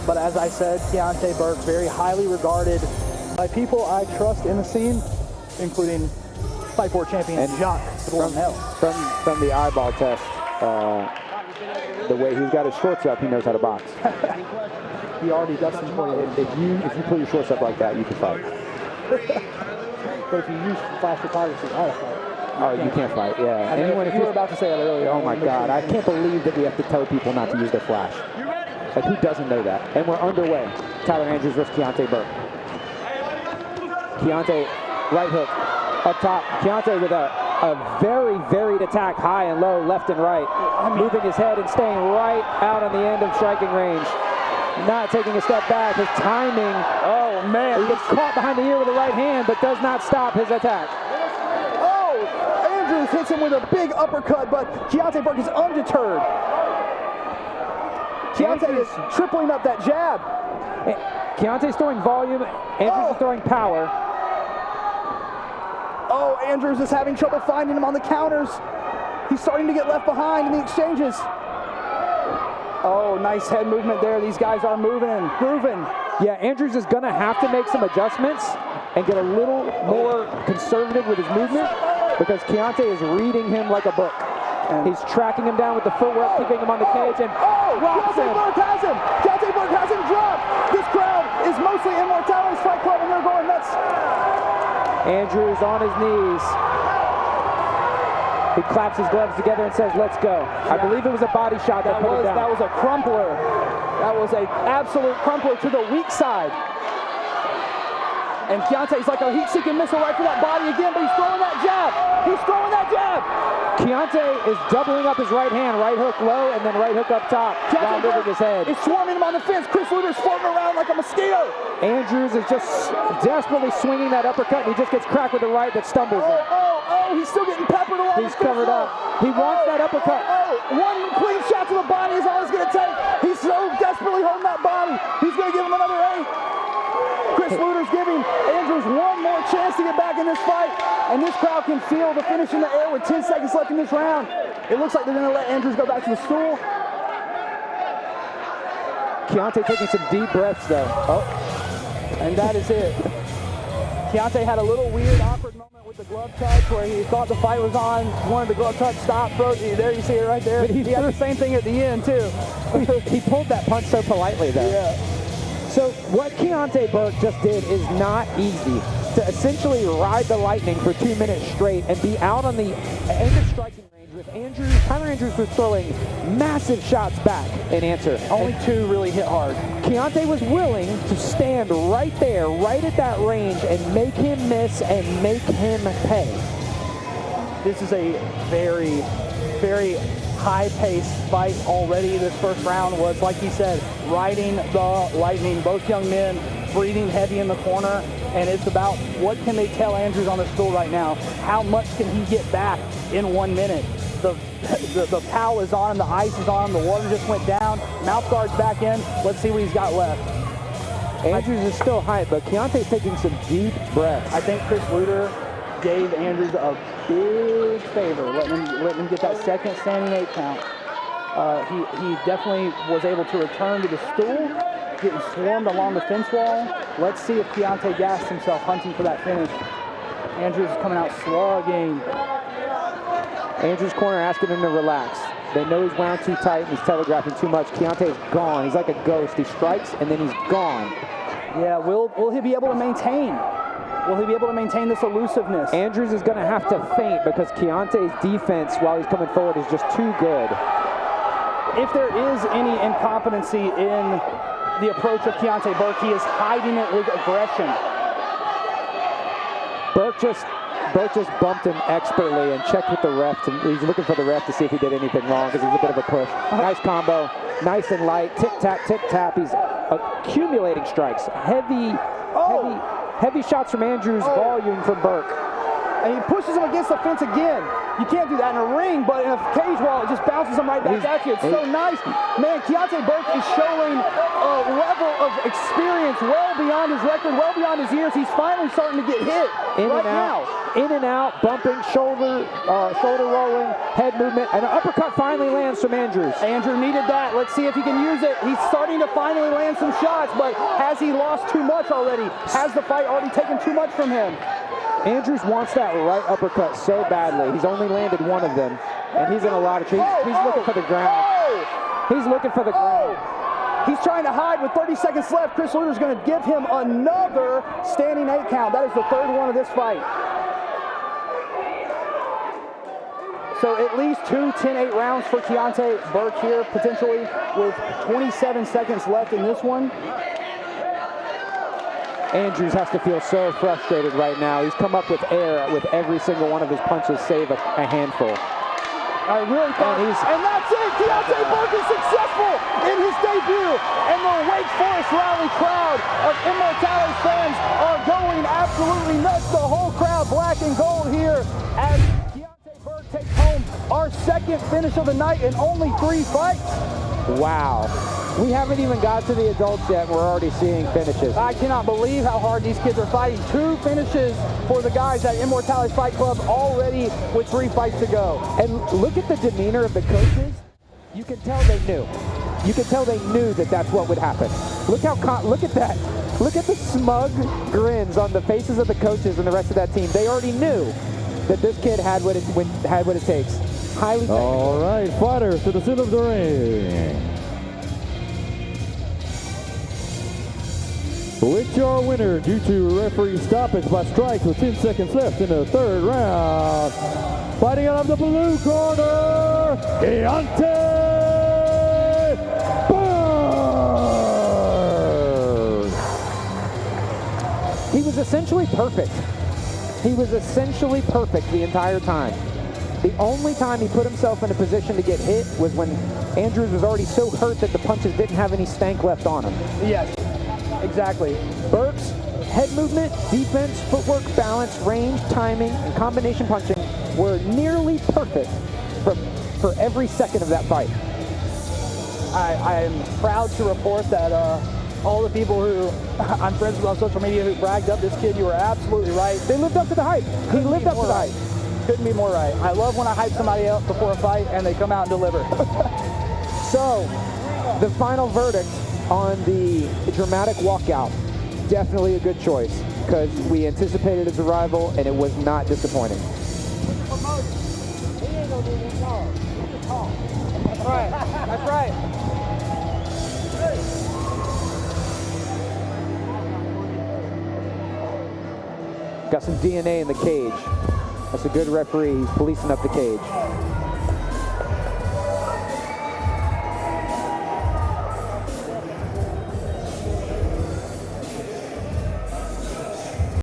But as I said, Keontae Burke, very highly regarded by people I trust in the scene, including Fight for champion and Jacques from the eyeball test, the way he's got his shorts up, he knows how to box. He already does some for you. If you put your shorts up like that, you can fight. But if you use flash photography, I fight. Oh, you can't fight, yeah. Anyone, if you were about to say that earlier. Oh my God, I can't believe that we have to tell people not to use their flash. Like, who doesn't know that? And we're underway. Tyler Andrews versus Keontae Burke. Keontae, right hook, up top. Keontae with a very varied attack, high and low, left and right. Moving his head and staying right out on the end of striking range. Not taking a step back. His timing, oh man. He gets caught behind the ear with the right hand, but does not stop his attack. Oh, Andrews hits him with a big uppercut, but Keontae Burke is undeterred. Keontae is tripling up that jab. Keontae's throwing volume, Andrews is throwing power. Oh, Andrews is having trouble finding him on the counters. He's starting to get left behind in the exchanges. Oh, nice head movement there. These guys are moving and grooving. Yeah, Andrews is going to have to make some adjustments and get a little more conservative with his movement because Keontae is reading him like a book. And he's tracking him down with the footwork, keeping him on the cage, and drops him. Keontae Burke has him. Keontae Burke has him dropped. This crowd is mostly Immortality's Fight Club, and they're going nuts. Andrews on his knees. He claps his gloves together and says, "Let's go." Yeah. I believe it was a body shot that put him down. That was a crumpler. That was an absolute crumpler to the weak side. And Keontae's like a heat-seeking missile right for that body again, but he's throwing that jab. He's throwing that jab. Keontae is doubling up his right hand, right hook low, and then right hook up top, down over his head. He's swarming him on the fence. Chris Luter's floating around like a mosquito. Andrews is just desperately swinging that uppercut, and he just gets cracked with the right that stumbles him. He's still getting peppered along. He's covered up. He wants that uppercut. One clean shot to the body is all it's going to take. He's so desperately holding that body. He's going to give him another 8. Chris Luter's giving Andrews one more chance to get back in this fight, and this crowd can feel the finish in the air with 10 seconds left in this round. It looks like they're going to let Andrews go back to the stool. Keontae taking some deep breaths, though. And that is it. Keontae had a little weird, awkward moment with the glove touch where he thought the fight was on, wanted the glove touch, stop, throat. There you see it right there. He had the same thing at the end, too. He pulled that punch so politely, though. Yeah. So what Keontae Burke just did is not easy. To essentially ride the lightning for 2 minutes straight and be out on the end of striking range with Andrews. Tyler Andrews was throwing massive shots back in answer. Only 2 really hit hard. Keontae was willing to stand right there, right at that range, and make him miss and make him pay. This is a very, very high-paced fight already. This first round was, like he said, riding the lightning. Both young men breathing heavy in the corner, and it's about what can they tell Andrews on the stool right now? How much can he get back in 1 minute? The towel is on him, the ice is on him, the water just went down, mouth guard's back in. Let's see what he's got left. Andrews is still hype, but Keontae's taking some deep breaths. I think Chris Luter gave Andrews a big favor, letting him get that second standing 8 count. He definitely was able to return to the stool, getting swarmed along the fence wall. Let's see if Keontae gassed himself hunting for that finish. Andrews is coming out slugging. Andrews' corner asking him to relax. They know he's wound too tight and he's telegraphing too much. Keontae's gone. He's like a ghost. He strikes and then he's gone. Yeah, will he be able to maintain? Will he be able to maintain this elusiveness? Andrews is going to have to feint because Keontae's defense while he's coming forward is just too good. If there is any incompetency in the approach of Keontae Burke, he is hiding it with aggression. Burke just bumped him expertly and checked with the ref. He's looking for the ref to see if he did anything wrong because he's a bit of a push. Nice combo, nice and light, tip-tap, tip-tap. He's accumulating strikes. Heavy shots from Andrews, volume from Burke. And he pushes him against the fence again. You can't do that in a ring, but in a cage wall, it just bounces him right back at you. It's so nice. Man, Keontae Burke is showing a level of experience experience, well beyond his record, well beyond his years. He's finally starting to get hit In and out, bumping, shoulder rolling, head movement, and an uppercut finally lands from Andrews. Andrew needed that. Let's see if he can use it. He's starting to finally land some shots, but has he lost too much already? Has the fight already taken too much from him? Andrews wants that right uppercut so badly. He's only landed one of them, and he's in a lot of trouble. He's looking for the ground. He's looking for the ground. He's trying to hide with 30 seconds left. Chris Luter's going to give him another standing 8 count. That is the third one of this fight. So at least 2 10-8 rounds for Keontae Burke here, potentially, with 27 seconds left in this one. Andrews has to feel so frustrated right now. He's come up with air with every single one of his punches, save a handful. I really thought and that's it! Keontae Burke is successful in his debut, and the Wake Forest rally crowd of Immortales fans are going absolutely nuts. The whole crowd black and gold here as Keontae Burke takes home our second finish of the night in only 3 fights. Wow. We haven't even got to the adults yet, and we're already seeing finishes. I cannot believe how hard these kids are fighting. 2 finishes for the guys at Immortales Fight Club already with 3 fights to go. And look at the demeanor of the coaches. You can tell they knew. You can tell they knew that that's what would happen. Look at that. Look at the smug grins on the faces of the coaches and the rest of that team. They already knew that this kid had what it takes. Highly technical. All right, fighters to the center of the ring. With your winner due to referee stoppage by strikes with 10 seconds left in the 3rd round. Fighting out of the blue corner, Keontae Burke. He was essentially perfect. He was essentially perfect the entire time. The only time he put himself in a position to get hit was when Andrews was already so hurt that the punches didn't have any stank left on him. Yes. Exactly. Burke's head movement, defense, footwork, balance, range, timing, and combination punching were nearly perfect for every second of that fight. I am proud to report that all the people who I'm friends with on social media who bragged up this kid, you were absolutely right. They lived up to the hype. He lived up to the hype. Couldn't be more right. I love when I hype somebody up before a fight and they come out and deliver. So, the final verdict on the dramatic walkout, definitely a good choice because we anticipated his arrival and it was not disappointing. That's right. That's right. Got some DNA in the cage. That's a good referee. He's policing up the cage.